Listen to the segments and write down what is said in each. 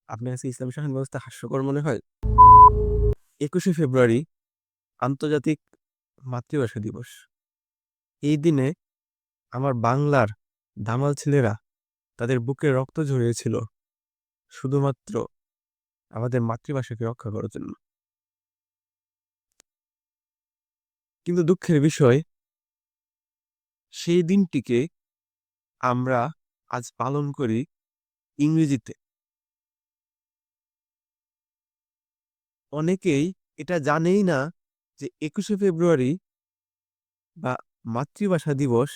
আপনার কাছে ইসলামী শাসন ব্যবস্থা হাস্যকর মনে হয়? 21শে ফেব্রুয়ারি আন্তর্জাতিক মাতৃভাষা দিবস। এই দিনে আমার বাংলার দামাল ছেলেরা তাদের বুকে রক্ত ঝরিয়েছিল শুধুমাত্র আমাদের মাতৃভাষাকে রক্ষা করার জন্য। কিন্তু দুঃখের বিষয়, সেই দিনটিকে আমরা আজ পালন করি ইংরেজিতে। অনেকেই এটা জানেই না যে 21শে ফেব্রুয়ারি বা মাতৃভাষা দিবস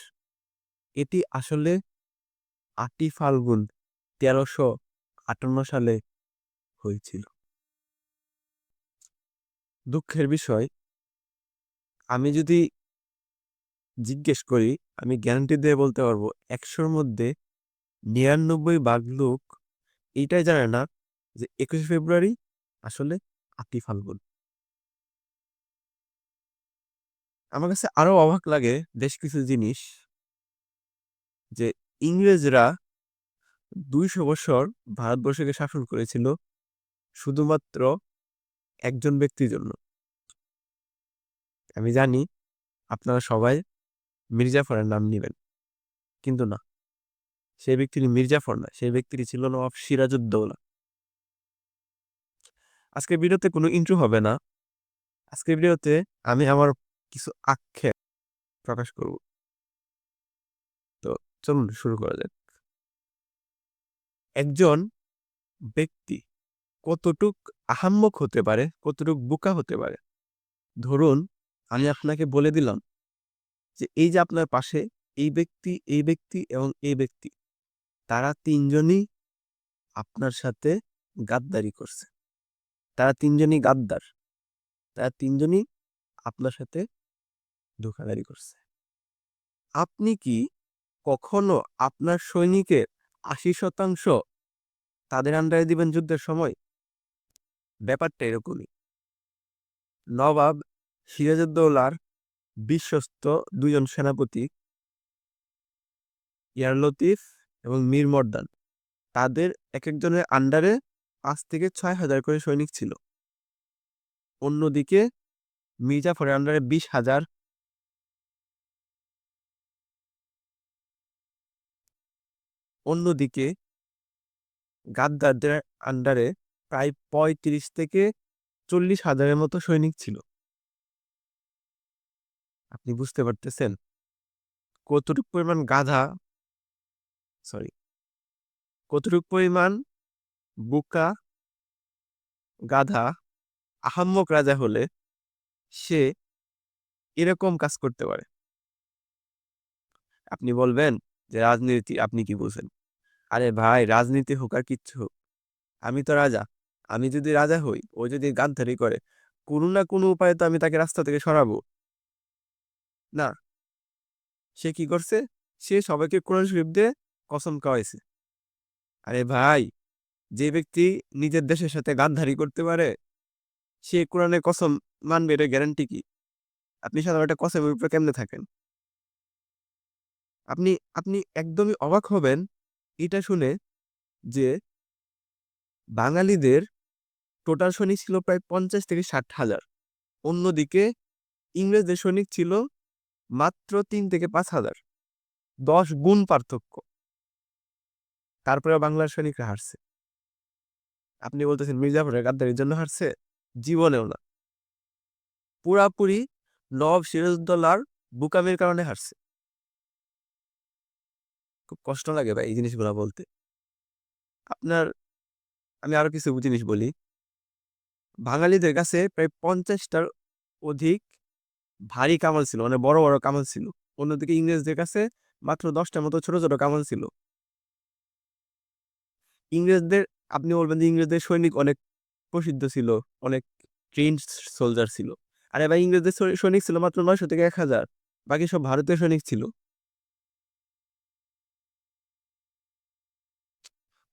এটি আসলে 8ই ফাল্গুন 1358 সালে হয়েছিল। দুঃখের বিষয়, আমি যদি জিজ্ঞেস করি, আমি গ্যারান্টি দিয়ে বলতে পারবো 100-র মধ্যে 99 ভাগ লোক এইটাই জানে না যে 21শে ফেব্রুয়ারি আসলে 8ই ফাল্গুন। আমার কাছে আরো অবাক লাগে বেশ কিছু জিনিস, যে ইংরেজরা 200 বছর ভারতবর্ষকে শাসন করেছিল শুধুমাত্র একজন ব্যক্তির জন্য। আমি জানি আপনারা সবাই মির্জাফরের নাম নেবেন, কিন্তু না, সেই ব্যক্তিটি মির্জাফর না, সেই ব্যক্তিটি ছিল নবাব সিরাজউদ্দৌলা। আজকের ভিডিওতে কোনো ইন্ট্রো হবে না। আজকের ভিডিওতে আমি আমার কিছু আক্ষেপ প্রকাশ করব। তো চলুন শুরু করা যাক। একজন ব্যক্তি কতটুক আহাম্মক হতে পারে, কতটুক বোকা হতে পারে। ধরুন, আমি আপনাকে বলে দিলাম যে এই যে আপনার পাশে এই ব্যক্তি, এই ব্যক্তি এবং এই ব্যক্তি, তারা তিনজনই আপনার সাথে গাদ্দারি করছে। তারা তিনজনই গাদ্দার। তারা তিনজনই আপনার সাথে ধোঁকাধড়ি করছে। আপনি কি কখনো আপনার সৈনিকের 80% তাদের আন্ডারে দিবেন যুদ্ধের সময়? ব্যাপারটা এরকমই। নবাব সিরাজউদ্দৌলার বিশ্বস্ত দুজন সেনাপতি, ইয়ার লতিফ এবং মীর মর্দান, তাদের এক একজনের আন্ডারে 5 থেকে 6 হাজার করে সৈনিক ছিল। অন্যদিকে মির্জাফরের আন্ডারে 20,000, অন্যদিকে গাদ্দারদের আন্ডারে প্রায় 35 থেকে 40 হাজারের মতো সৈনিক ছিল। আপনি বুঝতে পারতেছেন কতটুকু পরিমাণ সরি কতটুকু পরিমাণ বোকা, গাধা, আহাম্মক রাজা হলে সে এরকম কাজ করতে পারে। আপনি বলবেন যে রাজনীতি আপনি কি বুঝেন? আরে ভাই, রাজনীতি হোক আর কিচ্ছু হোক, আমি তো রাজা। আমি যদি রাজা হই, ও যদি গাদ্দারি করে, কোনো না কোনো উপায়ে তো আমি তাকে রাস্তা থেকে সরাবো। না, সে কি করছে? সে সবাইকে কোরআন শরীফ দিয়ে কসম খাওয়াইছে। আরে ভাই, যে ব্যক্তি নিজের দেশের সাথে গাদ্দারি করতে পারে, সে কোরআনের কসম মানবে, এটা গ্যারান্টি কি? আপনি সাধারণত একটা কসমের উপরে কেমনে থাকেন? আপনি আপনি একদমই অবাক হবেন এটা শুনে, যে বাঙালিদের টোটাল সৈনিক ছিল প্রায় 50 থেকে 60 হাজার। অন্যদিকে ইংরেজদের সৈনিক ছিল মাত্র 3 থেকে 5 হাজার। 10 গুণ পার্থক্য। তারপরে বাংলার সৈনিকরা হারছে। আপনি বলতেছেন মির্জাফরের গাদ্দারির জন্য হারছে? জীবনেও না। পুরাপুরি নবাব সিরাজউদ্দৌলার বুকামির কারণে হারছে। খুব কষ্ট লাগে ভাই এই জিনিসগুলো বলতে। আপনার আমি আরো কিছু জিনিস বলি। বাঙালিদের কাছে প্রায় 50টার অধিক ভারী কামান ছিল, মানে বড় বড় কামান ছিল। অন্যদিকে ইংরেজদের কাছে মাত্র 10টার মতো ছোট ছোট কামান ছিল। ইংরেজদের, আপনি বলবেন যে ইংরেজদের সৈনিক অনেক প্রসিদ্ধ ছিল, অনেক ট্রেন্ড সোলজার ছিল। আরে ভাই, ইংরেজদের সৈনিক ছিল মাত্র 900 থেকে 1,000। বাকি সব ভারতীয় সৈনিক ছিল।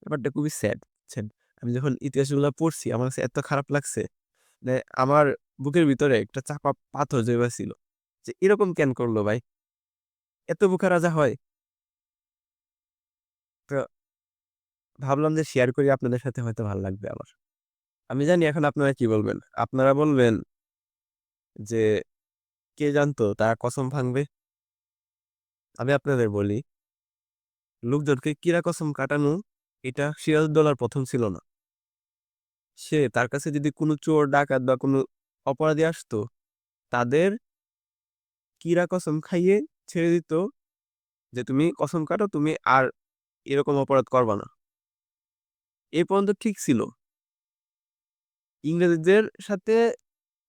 ব্যাপারটা খুবই স্যাড, বুঝছেন? আমি যখন ইতিহাসগুলো পড়ছি, আমার কাছে এত খারাপ লাগছে, মানে আমার বুকের ভিতরে একটা চাপা পাথর জমা ছিল, যে এরকম কেন করলো ভাই? এত বোকা রাজা হয়? তো ভাবলাম যে শেয়ার করি আপনাদের সাথে, হয়তো ভালো লাগবে আমার। আমি জানি এখন আপনারা কি বলবেন। আপনারা বলবেন যে কে জানতো তারা কসম ভাঙবে। আমি আপনাদের বলি, লোকজনকে কিরা কসম কাটানো এটা সিরাজউদ্দৌলার প্রথম ছিল না। সে তার কাছে যদি কোনো চোর ডাকাত বা কোনো অপরাধী আসতো, তাদের কিরা কসম খাইয়ে ছেড়ে দিত যে তুমি কসম কাটো, তুমি আর এরকম অপরাধ করবা না। এই পর্যন্ত ঠিক ছিল। ইংরেজদের সাথে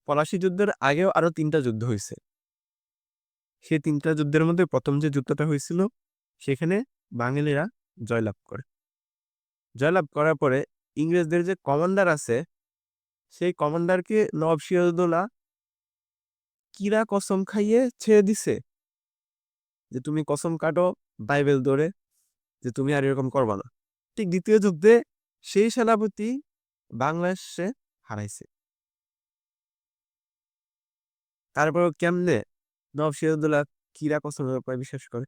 পলাশী যুদ্ধের আগেও আরো 3টা যুদ্ধ হয়েছে। সেই 3টা যুদ্ধের মধ্যে প্রথম যে যুদ্ধটা হয়েছিল, সেখানে বাঙালিরা জয়লাভ করে। জয়লাভ করার পরে ইংরেজদের যে কমান্ডার আছে, সেই কমান্ডারকে নবাব সিরাজউদ্দৌলা কিরা কসম খাইয়ে ছেড়ে দিছে যে তুমি কসম কাটো বাইবেল ধরে, যে তুমি আর এরকম করবা না। ঠিক দ্বিতীয় যুদ্ধে সেই সেনাপতি বাংলাদেশে হারাইছে। তারপর কেমনে নবাব সিরাজউদ্দৌলা কিরা কসমের উপায় বিশ্বাস করে?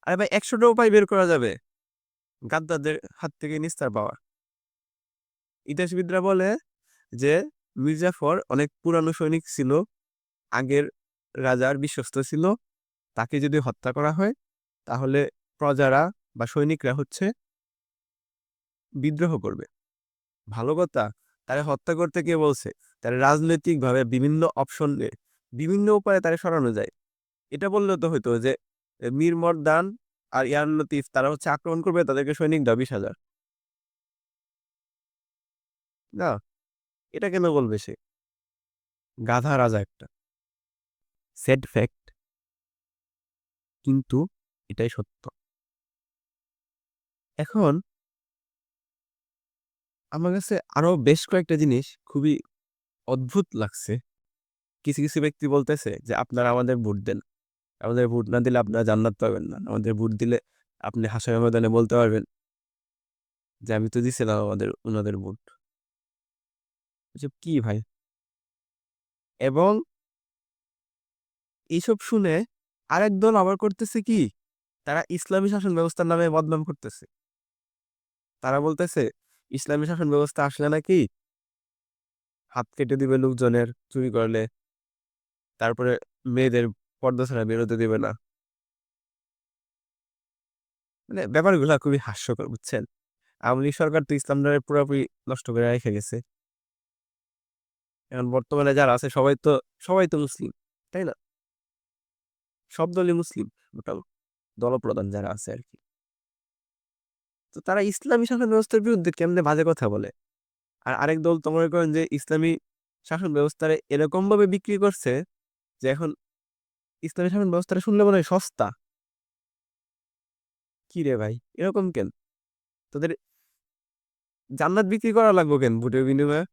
আরে ভাই, 100টা উপায় বের করা যাবে গাদ্দারদের হাত থেকে নিস্তার পাওয়া। ইতিহাসবিদরা বলে যে মির্জাফর অনেক পুরানো সৈনিক ছিল, আগের রাজার বিশ্বস্ত ছিল। তাকে যদি হত্যা করা হয়, তাহলে প্রজারা বা সৈনিকরা হচ্ছে বিদ্রোহ করবে। ভালো কথা, তারে হত্যা করতে কে বলছে? তারা রাজনৈতিক ভাবে বিভিন্ন অপশন বিভিন্ন উপায়ে তারে সরানো যায়। এটা বললে তো হইতো যে মীর মর্দান আর ইয়ার লতিফ তারা হচ্ছে আক্রমণ করবে, তাদেরকে সৈনিক দাও 20,000। না, এটা কেন বলবে সে? গাধা রাজা একটা। স্যাড ফ্যাক্ট, কিন্তু এটাই সত্য। এখন আমার কাছে আরো বেশ কয়েকটা জিনিস খুবই অদ্ভুত লাগছে। কিছু কিছু ব্যক্তি বলতেছে যে আপনারা আমাদের ভোট দেন, আমাদের ভোট না দিলে আপনারা জান্নাত পাবেন না, আমাদের ভোট দিলে আপনি হাসরের ময়দানে বলতে পারবেন যে আমি তো দিছিলাম আমাদের ওনাদের ভোট। এসব কি ভাই? এবং এইসব শুনে আরেক দল আবার করতেছে কি, তারা ইসলামী শাসন ব্যবস্থার নামে বদনাম করতেছে। তারা বলতেছে ইসলামী শাসন ব্যবস্থা আসলে নাকি হাত কেটে দিবে লোকজনের চুরি করলে, তারপরে মেয়েদের পর্দা ছাড়া বেরোতে দিবে না। মানে ব্যাপারগুলো খুবই হাস্যকর, বুঝছেন? আওয়ামী লীগ সরকার তো ইসলামটাকে পুরোপুরি নষ্ট করে রেখে গেছে। এখন বর্তমানে যারা আছে সবাই তো মুসলিম, তাই না? সব দলই মুসলিম মোটামুটি, দলপ্রধান যারা আছে আর কি। তো তারা ইসলামী শাসন ব্যবস্থার বিরুদ্ধে কেমনে বাজে কথা বলে। আর আরেক দল তো মনে করেন যে ইসলামী শাসন ব্যবস্থারে এরকম ভাবে বিক্রি করছে যে এখন ইসলামী শাসন ব্যবস্থাটা শুনলে মনে হয় সস্তা। কি রে ভাই, এরকম কেন? তোদের জান্নাত বিক্রি করা লাগবে কেন ভোটের বিনিময়ে?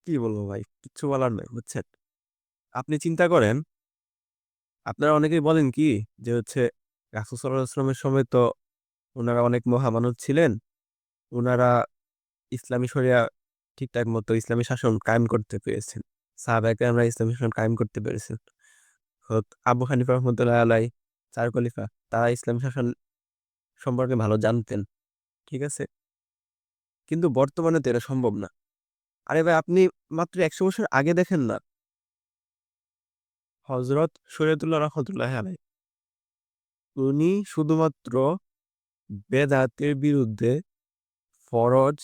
কি বলবো ভাই, কিচ্ছু বলার নাই, বুঝছেন? আপনি চিন্তা করেন, আপনারা অনেকেই বলেন কি যে হচ্ছে রাসূল সাল্লাল্লাহু আলাইহি ওয়াসাল্লামের সময় তো ওনারা অনেক মহামানব ছিলেন, ওনারা ইসলামী শরিয়া ঠিকঠাক মতো ইসলামী শাসন কায়েম করতে পেরেছেন, সাহাবায়ে কেরামরা ইসলামী শাসন কায়েম করতে পেরেছেন। আবু হানিফা রহমতুল্লাহ আলাই, চার খলিফা, তারা ইসলামী শাসন সম্পর্কে ভালো জানতেন। ঠিক আছে, কিন্তু বর্তমানে তো এটা সম্ভব না। আরে ভাই, আপনি মাত্র 100 বছর আগে দেখেন না, হজরত শরীয়তুল্লাহ রহমতুল্লাহ আলাই, উনি শুধুমাত্র বেদাতের বিরুদ্ধে ফরজ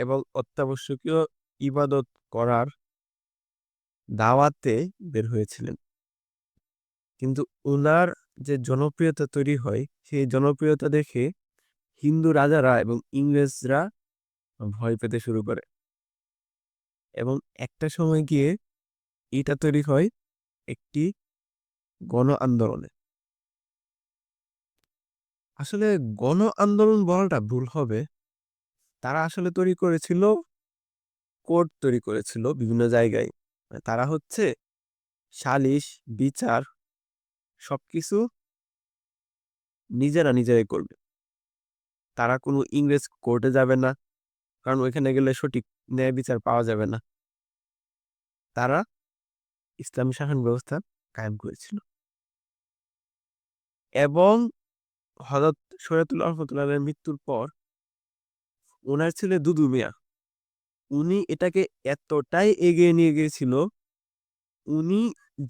এবং অত্যাবশ্যকীয় ইবাদত করার দাওয়াতে বের হয়েছিলেন। কিন্তু উনার যে জনপ্রিয়তা তৈরি হয়, সেই জনপ্রিয়তা দেখে হিন্দু রাজারা এবং ইংরেজরা ভয় পেতে শুরু করে। এবং একটা সময় গিয়ে এটা তৈরি হয় একটি গণ আন্দোলনে। আসলে গণ আন্দোলন বলাটা ভুল হবে। তারা আসলে তৈরি করেছিল, কোর্ট তৈরি করেছিল বিভিন্ন জায়গায়। মানে তারা হচ্ছে সালিশ, বিচার সবকিছু নিজেরাই করবে। তারা কোনো ইংরেজ কোর্টে যাবে না, কারণ ওইখানে গেলে সঠিক ন্যায় বিচার পাওয়া যাবে না। তারা ইসলামী শাসন ব্যবস্থা কায়েম করেছিল। এবং হযরত শরীয়তুল্লাহ রহমাতুল্লাহ মৃত্যুর পর ওনার ছেলে দুদু মিয়া উনি এটাকে এতটাই এগিয়ে নিয়ে গিয়েছিল, উনি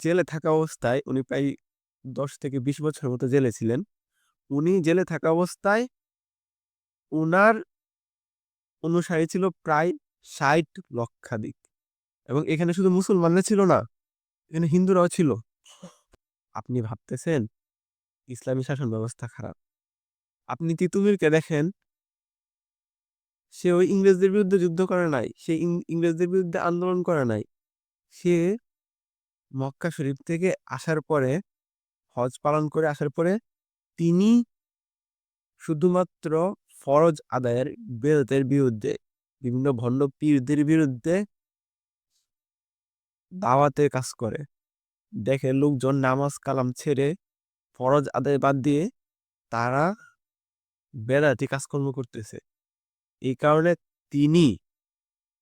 জেলে থাকা অবস্থায় উনি প্রায় ১০ থেকে ২০ বছরের মতো জেলে ছিলেন। উনি জেলে থাকা অবস্থায় উনার অনুসারী ছিল প্রায় ৬০ লক্ষাধিক। এবং এখানে শুধু মুসলমানরা ছিল না, এখানে হিন্দুরাও ছিল। আপনি ভাবতেছেন ইসলামী শাসন ব্যবস্থা খারাপ। আপনি তিতুমীরকে দেখেন, সে ওই ইংরেজদের বিরুদ্ধে যুদ্ধ করে নাই। সে ইংরেজদের বিরুদ্ধে আন্দোলন করে নাই। সে মক্কা শরীফ থেকে আসার পরে, হজ পালন করে আসার পরে তিনি শুধুমাত্র ফরজ আদায়ের বেদাতের বিরুদ্ধে, বিভিন্ন ভণ্ড পীরদের বিরুদ্ধে দাওয়াতের কাজ করে। দেখে লোকজন নামাজ কালাম ছেড়ে ফরজ আদায় বাদ দিয়ে তারা বেদাতি কাজকর্ম করতেছে। এই কারণে তিনি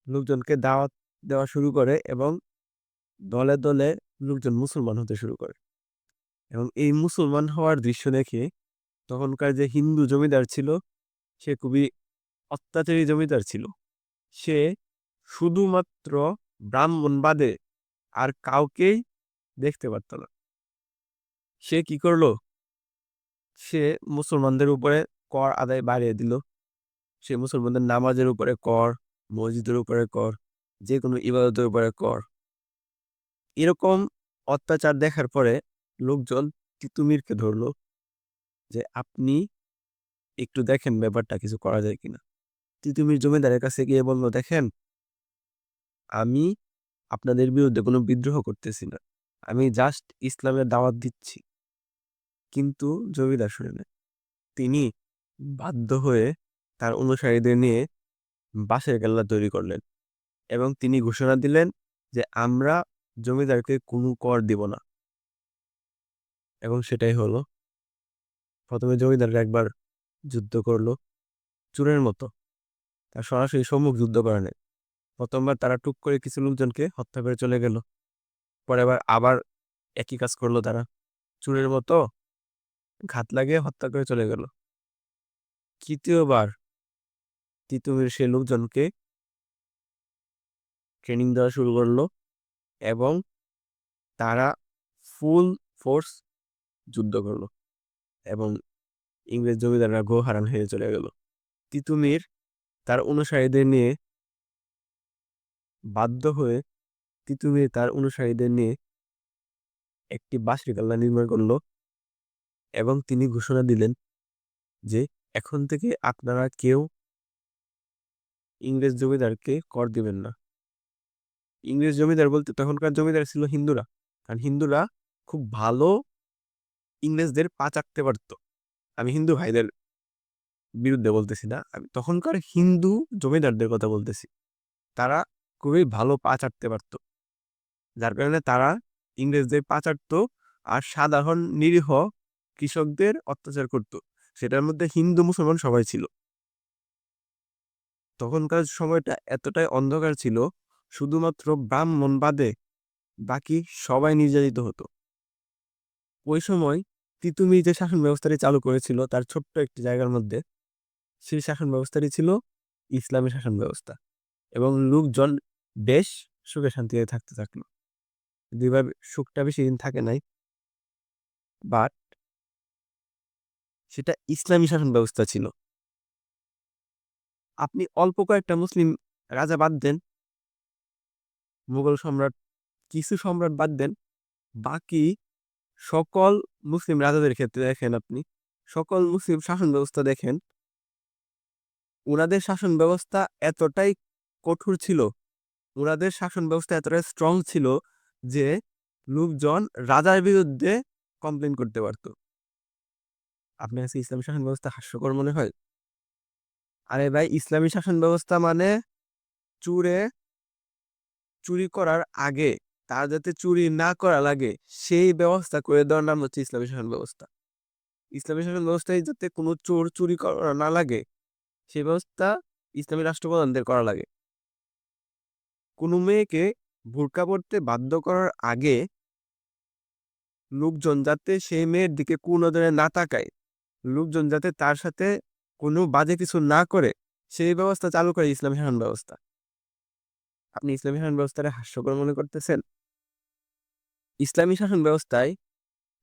লোকজনকে দাওয়াত দেওয়া শুরু করে এবং দলে দলে লোকজন মুসলমান হতে শুরু করে। এবং এই মুসলমান হওয়ার দৃশ্য দেখে তখনকার যে হিন্দু জমিদার ছিল, সে খুবই অত্যাচারী জমিদার ছিল। সে শুধুমাত্র ব্রাহ্মণ বাদে আর কাউকেই দেখতে পারত না। সে কি করলো? সে মুসলমানদের উপরে কর আদায় বাড়িয়ে দিল। সে মুসলমানদের নামাজের উপরে কর, মসজিদের উপরে কর, যে কোনো ইবাদতের উপরে কর। এরকম অত্যাচার দেখার পরে লোকজন তিতুমিরকে ধরলো যে আপনি একটু দেখেন ব্যাপারটা কিছু করা যায় কিনা। তিতুমির জমিদারের কাছে গিয়ে বলল, দেখেন, আমি আপনাদের বিরুদ্ধে কোনো বিদ্রোহ করতেছি না, আমি জাস্ট ইসলামের দাওয়াত দিচ্ছি। কিন্তু জমিদার শুনে না। তিনি বাধ্য হয়ে তার অনুসারীদের নিয়ে বাঁশের কেল্লা তৈরি করলেন এবং তিনি ঘোষণা দিলেন যে আমরা জমিদারকে কোনো কর দিব না। এবং সেটাই হলো। প্রথমে জমিদাররা একবার যুদ্ধ করলো চোরের মতো, তার সরাসরি সম্মুখ যুদ্ধ করে নেয়। প্রথমবার তারা টুক করে কিছু লোকজনকে হত্যা করে চলে গেল। পরে আবার একই কাজ করলো তারা, চোরের মতো ঘাত লাগিয়ে হত্যা করে চলে গেল। তৃতীয়বার তিতুমির সে লোকজনকে ট্রেনিং দেওয়া শুরু করলো এবং তারা ফুল ফোর্স যুদ্ধ করলো এবং ইংরেজ জমিদাররা গো হারান হয়ে চলে গেল। তিতুমির তার অনুসারীদের নিয়ে বাধ্য হয়ে তিতুমির তার অনুসারীদের নিয়ে একটি বাঁশের কেল্লা নির্মাণ করলো এবং তিনি ঘোষণা দিলেন যে এখন থেকে আপনারা কেউ ইংরেজ জমিদারকে কর দিবেন না। ইংরেজ জমিদার বলতে তখনকার জমিদার ছিল হিন্দুরা, কারণ হিন্দুরা খুব ভালো ইংরেজদের পা চাটতে পারত। আমি হিন্দু ভাইদের বিরুদ্ধে বলতেছি না, আমি তখনকার হিন্দু জমিদারদের কথা বলতেছি। তারা খুবই ভালো পা চাটতে পারত, যার কারণে তারা ইংরেজদের পা চাটত আর সাধারণ নিরীহ কৃষকদের অত্যাচার করত। সেটার মধ্যে হিন্দু মুসলমান সবাই ছিল। তখনকার সময়টা এতটাই অন্ধকার ছিল, শুধুমাত্র ব্রাহ্মণ বাদে বাকি সবাই নির্যাতিত হতো। ওই সময় তিতুমির যে শাসন ব্যবস্থাটি চালু করেছিল তার ছোট্ট একটি জায়গার মধ্যে, সেই শাসন ব্যবস্থাটি ছিল ইসলামী শাসন ব্যবস্থা এবং লোকজন বেশ সুখে শান্তিতে থাকতে থাকলো। দুইবার সুখটা বেশি দিন থাকে নাই, বাট সেটা ইসলামী শাসন ব্যবস্থা ছিল। আপনি অল্প কয়েকটা মুসলিম রাজা বাদ দেন, মুঘল সম্রাট, কিছু সম্রাট বাদ দেন, বাকি সকল মুসলিম রাজাদের ক্ষেত্রে দেখেন, আপনি সকল মুসলিম শাসন ব্যবস্থা দেখেন, ওনাদের শাসন ব্যবস্থা এতটাই কঠোর ছিল, ওনাদের শাসন ব্যবস্থা এতটাই স্ট্রং ছিল যে লোকজন রাজার বিরুদ্ধে কমপ্লেন করতে পারতো। আপনার কাছে ইসলামী শাসন ব্যবস্থা হাস্যকর মনে হয়? আরে ভাই, ইসলামী শাসন ব্যবস্থা মানে চুরে চুরি করার আগে তার যাতে চুরি না করা লাগে সেই ব্যবস্থা করে দেওয়ার নাম হচ্ছে ইসলামী শাসন ব্যবস্থা। ইসলামী শাসন ব্যবস্থায় যাতে কোনো চোর চুরি করা না লাগে সেই ব্যবস্থা ইসলামী রাষ্ট্রপ্রধানদের করা লাগে। কোনো মেয়েকে বোরকা পরতে বাধ্য করার আগে লোকজন যাতে সেই মেয়ের দিকে কুনজরে না তাকায়, লোকজন যাতে তার সাথে কোনো বাজে কিছু না করে সেই ব্যবস্থা চালু করে ইসলামী শাসন ব্যবস্থা। আপনি ইসলামী শাসন ব্যবস্থাটা হাস্যকর মনে করতেছেন? ইসলামী শাসন ব্যবস্থায়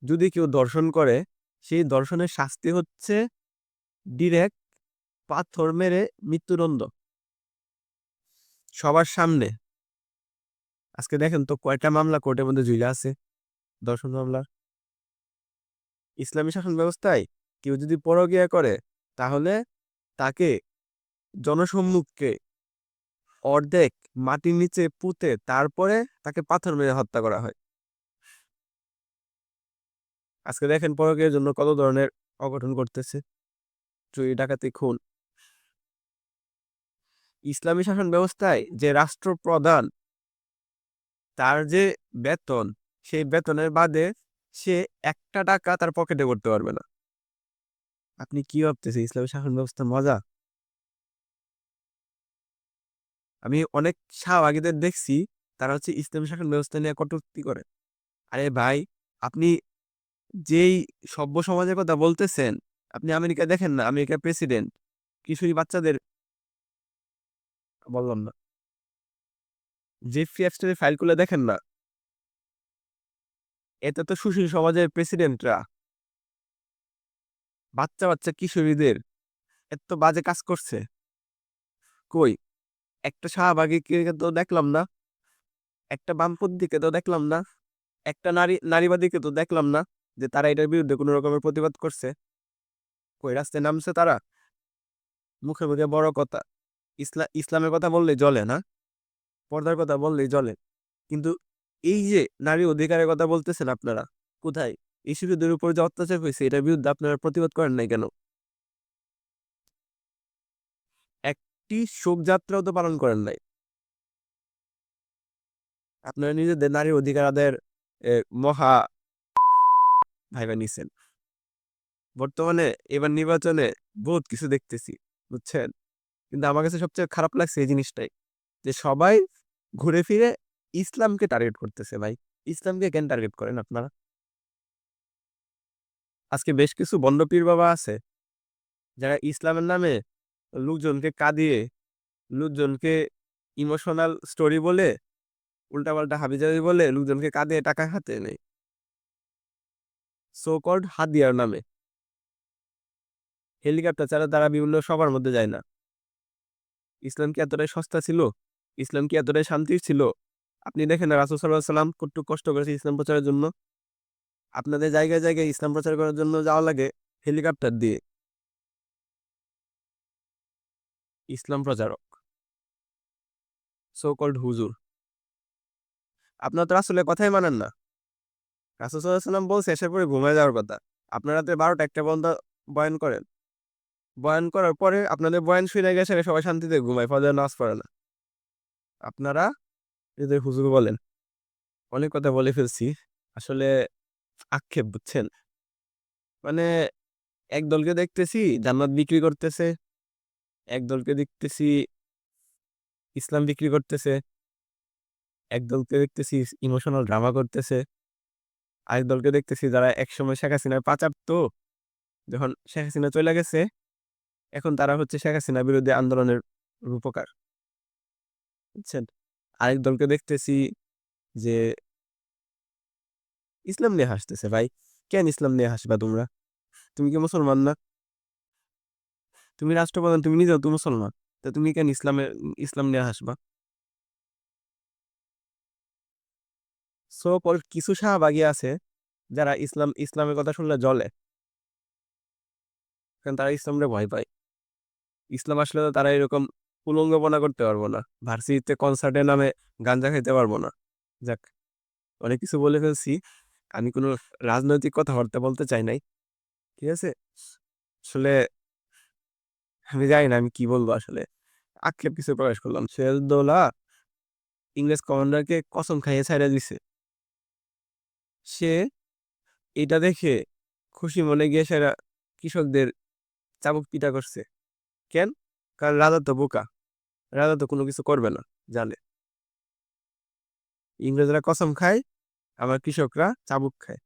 যদি কেউ দর্শন করে, সেই দর্শনের শাস্তি হচ্ছে ডিরেক্ট পাথর মেরে মৃত্যুদণ্ড, সবার সামনে। আজকে দেখেন তো কয়টা মামলা কোর্টের মধ্যে ঝুলে আছে, দর্শন মামলা। ইসলামী শাসন ব্যবস্থায় কেউ যদি পরকীয়া করে, তাহলে তাকে জনসম্মুখে অর্ধেক মাটির নিচে পুঁতে তারপরে তাকে পাথর মেরে হত্যা করা হয়। আজকে দেখেন পরকীয়ার জন্য কত ধরনের অঘটন করতেছে, চুরি ডাকাতি খুন। ইসলামী শাসন ব্যবস্থায় যে রাষ্ট্রপ্রধান, তার যে বেতন, সেই বেতনের বাদে সে একটা টাকা তার পকেটে করতে পারবে না। আপনি কি ভাবতেছেন ইসলামী শাসন ব্যবস্থা মজা? আমি অনেক শাহবাগীদের দেখছি, তারা হচ্ছে ইসলামী শাসন ব্যবস্থা নিয়ে কটূক্তি করে। আরে ভাই, আপনি যেই সভ্য সমাজের কথা বলতেছেন, আপনি আমেরিকা দেখেন না, আমেরিকার প্রেসিডেন্ট কিশোরী বাচ্চাদের, বললাম না, জেফ্রি অ্যাপস্টাইনের ফাইলগুলো দেখেন না, এতে তো সুশীল সমাজের প্রেসিডেন্টরা বাচ্চা বাচ্চা কিশোরীদের এত বাজে কাজ করছে। কই একটা শাহবাগীকে তো দেখলাম না, একটা বামপন্থীকে তো দেখলাম না, একটা নারীবাদীকে তো দেখলাম না যে তারা এটার বিরুদ্ধে কোনো রকমের প্রতিবাদ করছে। কই রাস্তায় নামছে তারা? মুখে মুখে বড় কথা, ইসলামের কথা বললেই জ্বলে না, পর্দার কথা বললেই জ্বলে। কিন্তু এই যে নারী অধিকারের কথা বলতেছেন আপনারা, কোথায় এই শিশুদের উপর যে অত্যাচার হয়েছে এটার বিরুদ্ধে আপনারা প্রতিবাদ করেন নাই কেন? একটি শোকযাত্রাও তো পালন করেন নাই। আপনারা নিজেদের নারী অধিকার আদায়ের মহা ভাইবা নিছেন। বর্তমানে এবার নির্বাচনে বহুত কিছু দেখতেছি, বুঝছেন? কিন্তু আমার কাছে সবচেয়ে খারাপ লাগছে এই জিনিসটাই, যে সবাই ঘুরে ফিরে ইসলামকে টার্গেট করতেছে। ভাই, ইসলামকে কেন টার্গেট করেন আপনারা? আজকে বেশ কিছু বন্ড পীর বাবা আছে, যারা ইসলামের নামে লোকজনকে কাঁদিয়ে, লোকজনকে ইমোশনাল স্টোরি বলে, উল্টাপাল্টা হাবিজাবি বলে লোকজনকে কাঁদিয়ে টাকা হাতে নেই, সো কল্ড হাদিয়ার নামে। হেলিকপ্টার ছাড়া তারা বিভিন্ন সবার মধ্যে যায় না। ইসলাম কি এতটাই সস্তা ছিল? ইসলাম কি এতটাই শান্তির ছিল? আপনি দেখেন না, রাসূল সাল্লাল্লাহু আলাইহি সাল্লাম কতটুকু কষ্ট করেছে ইসলাম প্রচারের জন্য। আপনাদের জায়গায় জায়গায় ইসলাম প্রচার করার জন্য যাওয়া লাগে হেলিকপ্টার দিয়ে। ইসলাম প্রচারক, সো কল্ড হুজুর। আপনারা তো রাসূলের কথাই মানেন না। রাসূল সাল্লাল্লাহু আলাইহি সাল্লাম বলছে এসে পরে ঘুমায় যাওয়ার কথা। আপনারা রাতে 12টা 1টা পর্যন্ত বয়ান করেন। বয়ান করার পরে আপনাদের বয়ান শুনে গেছে সবাই শান্তিতে ঘুমায়, ফজরের নামাজ পড়ে না। আপনারা এদের হুজুর বলেন। অনেক কথা বলে ফেলছি। আসলে আক্ষেপ, বুঝছেন? মানে একদলকে দেখতেছি জান্নাত বিক্রি করতেছে, একদলকে দেখতেছি ইসলাম বিক্রি করতেছে, একদলকে দেখতেছি ইমোশনাল ড্রামা করতেছে, আরেক দলকে দেখতেছি যারা একসময় শেখ হাসিনার পা চাপতো, যখন শেখ হাসিনা চলে গেছে এখন তারা হচ্ছে শেখ হাসিনা বিরোধী আন্দোলনের রূপকার, বুঝছেন? আরেক দলকে দেখতেছি যে ইসলাম নিয়ে হাসতেছে। ভাই, কেন ইসলাম নিয়ে হাসবা তোমরা? তুমি কি মুসলমান না? তুমি রাষ্ট্রপ্রধান, তুমি নিজেও তো মুসলমান, তা তুমি কেন ইসলাম নিয়ে হাসবা? সো কল কিছু শাহবাগী আছে যারা ইসলামের কথা শুনলে জ্বলে, কারণ তারা ইসলামরে ভয় পায়। ইসলাম আসলে তো তারা এরকম উলঙ্গপনা করতে পারবো না, ভার্সিটিতে কনসার্টের নামে গাঞ্জা খাইতে পারবো না। যাক, অনেক কিছু বলে ফেলছি। আমি কোনো রাজনৈতিক কথাবার্তা বলতে চাই নাই, ঠিক আছে? আসলে আমি জানি না আমি কি বলবো, আসলে আক্ষেপ কিছু প্রকাশ করলাম। সিরাজউদ্দৌলা ইংরেজ কমান্ডারকে কসম খাইয়ে ছাইড়া দিছে। সে এটা দেখে খুশি মনে গিয়ে সেরা কৃষকদের চাবুক পিটা করছে। কেন? কারণ রাজা তো বোকা, রাজা তো কোনো কিছু করবে না, জানে ইংরেজরা কসম খায়, আমার কৃষকরা চাবুক খায়।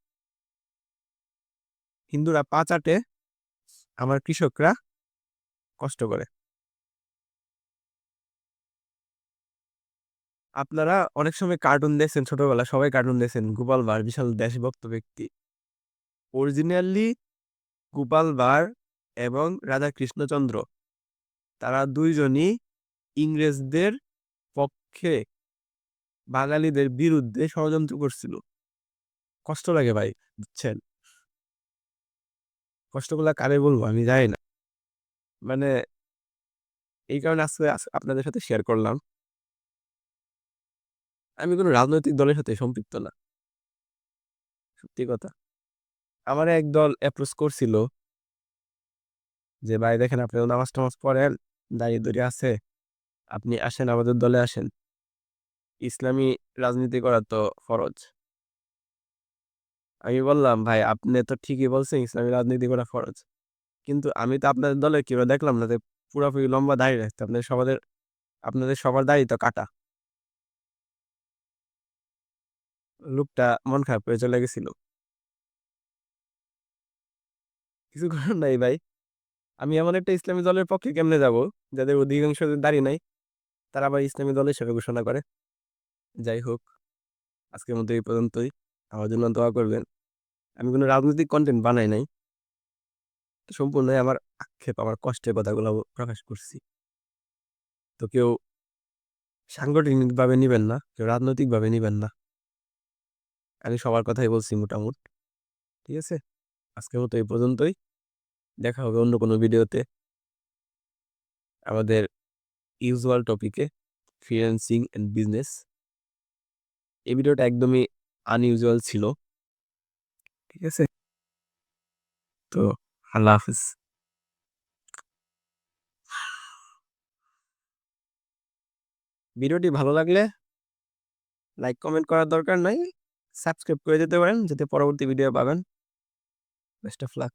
হিন্দুরা পা চাটে, আমার কৃষকরা কষ্ট করে। আপনারা অনেক সময় কার্টুন দেখছেন ছোটবেলায়, সবাই কার্টুন দেখছেন। গোপাল ভাঁড় বিশাল দেশভক্ত ব্যক্তি। অরিজিনালি গোপাল ভাঁড় এবং রাজা কৃষ্ণচন্দ্র তারা ২ জনই ইংরেজদের পক্ষে বাঙালিদের বিরুদ্ধে ষড়যন্ত্র করছিল। কষ্ট লাগে ভাই, বুঝছেন? কষ্টগুলা কারে বলবো আমি জানি না। মানে এই কারণে আজকে আপনাদের সাথে শেয়ার করলাম। আমি কোনো রাজনৈতিক দলের সাথে সম্পৃক্ত না। সত্যি কথা। আমারে একদল অ্যাপ্রোচ করছিল যে, "ভাই দেখেন আপনি তো নামাজ-টামাজ পড়েন, দাড়ি-দুড়ি আছে। আপনি আসেন আমাদের দলে আসেন। ইসলামী রাজনীতি করা তো ফরজ।" আমি বললাম, "ভাই আপনি তো ঠিকই বলছেন ইসলামী রাজনীতি করা ফরজ। কিন্তু আমি তো আপনাদের দলে কেউ দেখলাম না যে পুরাপুরি লম্বা দাড়ি রাখতে। আপনাদের সবার দাড়ি তো কাটা।" লোকটা মন খারাপ করে চলে গেছিল। কিছু করার নাই ভাই। আমি এমন একটা ইসলামী দলের পক্ষে কেমনে যাব, যাদের অধিকাংশের দাড়ি নাই, তারা আবার ইসলামী দল হিসেবে ঘোষণা করে। যাই হোক, আজকের মতো এই পর্যন্তই। আমার জন্য দোয়া করবেন। আমি কোনো রাজনৈতিক কনটেন্ট বানাই নাই। সম্পূর্ণই আমার আক্ষেপ, আমার কষ্টের কথাগুলো প্রকাশ করছি। তো কেউ সাংগঠনিকভাবে নিবেন না, কেউ রাজনৈতিকভাবে নিবেন না। আমি সবার কথাই বলছি মোটামুটি। ঠিক আছে? আজকের মতো এই পর্যন্তই। দেখা হবে অন্য কোনো ভিডিওতে আমাদের ইউজুয়াল টপিকে, ফ্রিল্যান্সিং অ্যান্ড বিজনেস। এই ভিডিওটা একদমই আনইউজুয়াল ছিল। ঠিক আছে? তো আল্লাহ হাফেজ। ভিডিওটি ভালো লাগলে লাইক, কমেন্ট করার দরকার নাই। সাবস্ক্রাইব করে দিতে পারেন যাতে পরবর্তী ভিডিও পাবেন। Best of luck.